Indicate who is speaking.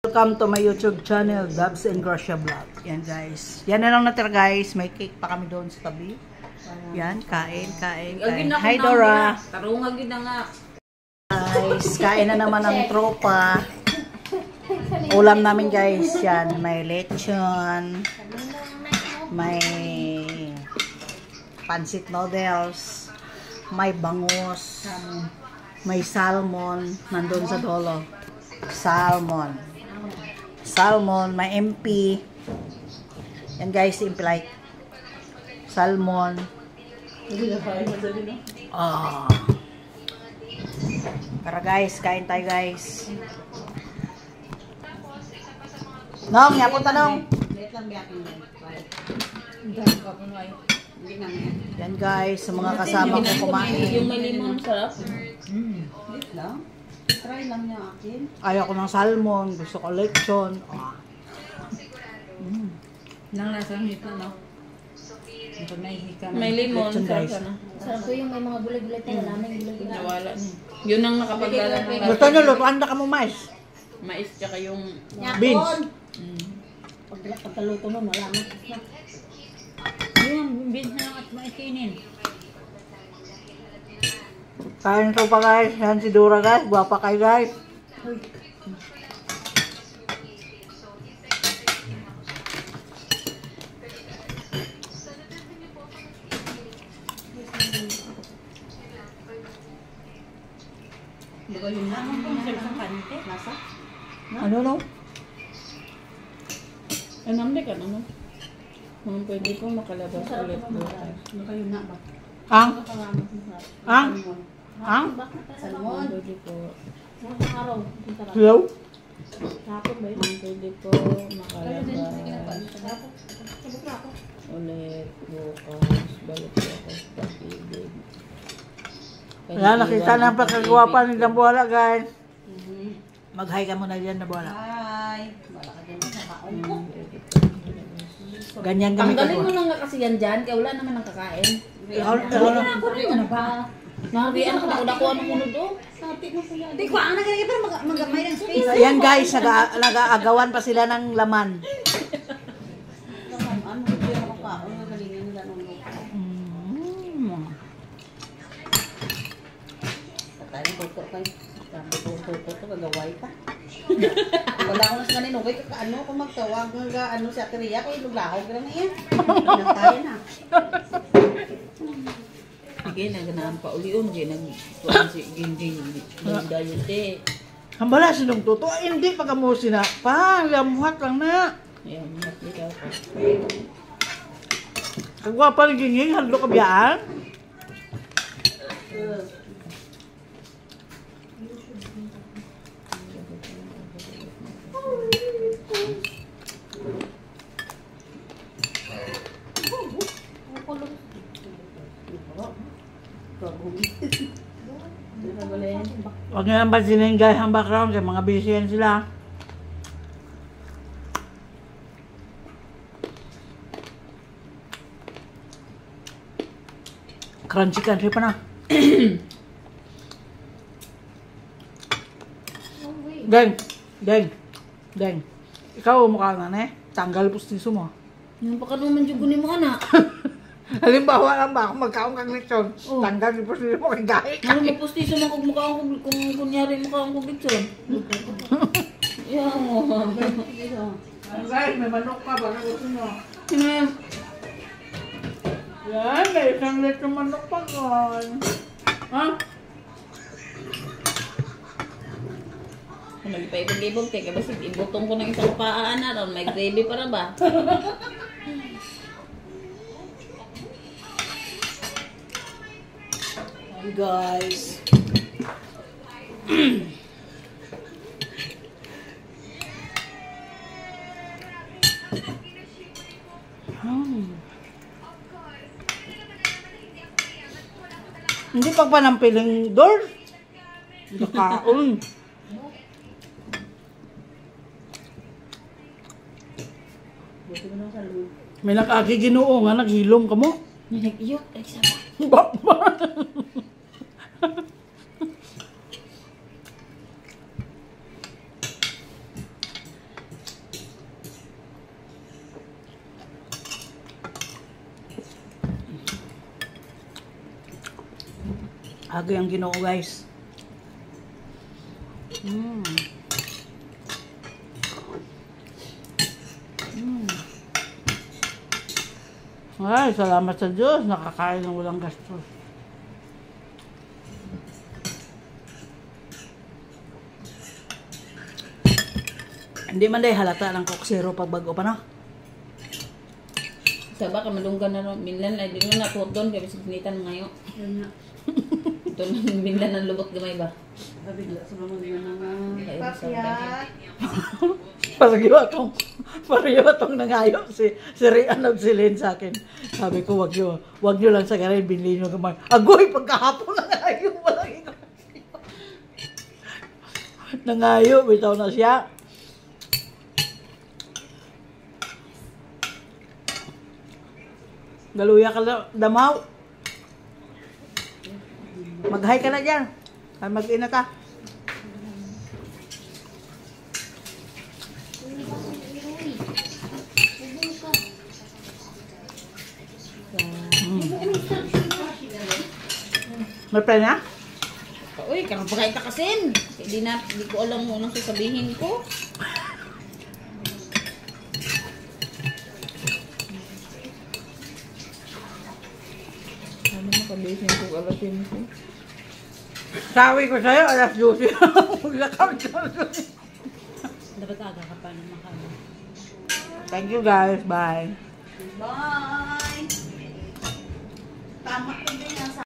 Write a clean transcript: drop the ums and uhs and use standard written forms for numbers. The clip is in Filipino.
Speaker 1: Welcome to my YouTube channel, Dabs and Gracia Vlog. Yan guys. Yan na lang natira guys. May cake pa kami doon sa tabi. Yan, kain. Hi Dora.
Speaker 2: Tarunga gid na nga.
Speaker 1: Guys, kain na naman ang tropa. Ulam namin guys. Yan, may lechon. May pancit noodles. May bangus. May salmon. Nandun sa dolo. Salmon, may MP. Yan guys, MP like. Salmon. Tara guys, kain tayo guys. Nong, yapon tanong. Yan guys, sa mga kasama ko kumain.
Speaker 2: Yung may limon sarap.
Speaker 3: Try lang niya akin.
Speaker 1: Ayaw ko ng salmon, gusto ko lechon.
Speaker 2: Nang lasang hito, no?
Speaker 3: May
Speaker 2: limon,
Speaker 1: Lechon, guys.
Speaker 2: sarap na.
Speaker 4: Sarap po yung may mga gulay-gulay tayo. Wala na yung gulay-gulay.
Speaker 2: Nawala niya. Yun ang nakapagdala ng
Speaker 1: Gusto nyo, lutuan na ka mo mais.
Speaker 2: mais tsaka yung
Speaker 1: Beans.
Speaker 4: Pagkaluto mo, wala na.
Speaker 3: Yung beans na lang at maikinin.
Speaker 1: Kain to pa guys. Yan si Dora guys. Guwapa kayo guys.
Speaker 3: Diba yun lang ang concept ng kanite? Nasa?
Speaker 1: Ano no?
Speaker 2: anamde ka naman. Kung pwede ko makalabas ulit bukas.
Speaker 3: Diba yun na ba?
Speaker 1: Ang? Ang? Ang?
Speaker 3: Salmon.
Speaker 2: Pwede po.
Speaker 4: Sa araw.
Speaker 1: Hello?
Speaker 4: Tapos ba yun?
Speaker 2: Pwede po makalabas ulit bukas. Balik po ako sa pag-ibig.
Speaker 1: Wala, nakita na ang pagkagwapa ni Dambuala guys. Mag-hi ka muna dyan Dambuala.
Speaker 3: Hi. Wala ka din sa kaon ko.
Speaker 1: Ganyan kami
Speaker 2: Tanggalin mo
Speaker 1: kagwa.
Speaker 2: lang nga kasi yan dyan, kaya wala naman ang kakain.
Speaker 3: Ako rin na ba?
Speaker 2: Naharian ako na ko anong unod o.
Speaker 3: Di ko ang nagalagay pero magamay ng space.
Speaker 1: Ayan guys, nag-aagawan pa sila ng laman.
Speaker 3: Ano ko yung mga kaon na galingan nila nung lupa. Tayo tuto kayo. Sabi ko tuto kagaway ka. Wala ko na sa kanino. Wait, ano kung magtawag nga ano si Ate Ria ko iluglahaw ka lang yan. Nantayan na.
Speaker 2: Sige, naganaan pa uliun. Nag-tuan si Gingging. Dayon te.
Speaker 1: Hambala sinong tuto? Ay, hindi pagkamusin na. Lamuhat lang na.
Speaker 2: Ayan, nakita ko.
Speaker 1: Kagwapa ni Ginging, halo ka biyaan. Huwag nyo lang pansinin guys ang background kaya mga busy yan sila. Crunchy pa na. Deng. Ikaw mukha na tanggal pustiso mo.
Speaker 2: Yung pa ka naman dyan kunin mo anak.
Speaker 1: Halimbawa lang ba, kung magkaong kang lechon, tanggal yung pustiso mo kay gahi.
Speaker 2: Ano mapustiso mo kung mukha akong kung kunyari mukha akong kubitson. Yan mo.
Speaker 1: Guys, may manok pa, baka gusto mo.
Speaker 2: Yan.
Speaker 1: Yan, may isang lechon manok pa kon. Ha?
Speaker 2: Kung nagpaibog-ibog, teka ba sige, ibutong ko ng isang paan na ron, may gravy para ba?
Speaker 1: Hi guys. Hindi pa ba ng piling door? Nakaon. May nakagi Ginoo nga naghilom ka mo.
Speaker 2: Nag-iyok, ay sama.
Speaker 1: Baba. Agi ang Ginoo, guys. Mm. Mm. Ay, salamat sa Diyos. Nakakain ng walang gastos. Hindi man day halata ng Coke Zero pag bago pa, no?
Speaker 2: Saba ka malunggan na ron. Minlan ay di mo natuton kaya bisig pinitan ngayon.
Speaker 3: Yun nga.
Speaker 2: Ito nang minlan ng lubot gamay ba?
Speaker 3: Kabigla sa mga mga
Speaker 2: Ay,
Speaker 3: papya.
Speaker 1: Pareho atong nangayo si Rian og si Lynn sa akin. Sabi ko, wag nyo lang sa garay, binili nyo gamay. Agoy, pagkahapon nangayo, walang ikaw. Nangayo, bitaw na siya. Galuya ka na, damaw. Mag-hi ka na dyan. Ay, mag-ina ka. May plan na?
Speaker 2: Uy, kang bagay ta kasin. Hindi ko alam kung anong sasabihin ko. Ano makabihin ko alasin ko?
Speaker 1: Sabi ko sa'yo, alas 12. Maglakaw ka.
Speaker 3: Dapat aga ka pa naman ka.
Speaker 1: Thank you guys. Bye.
Speaker 3: Bye! Tama ko din.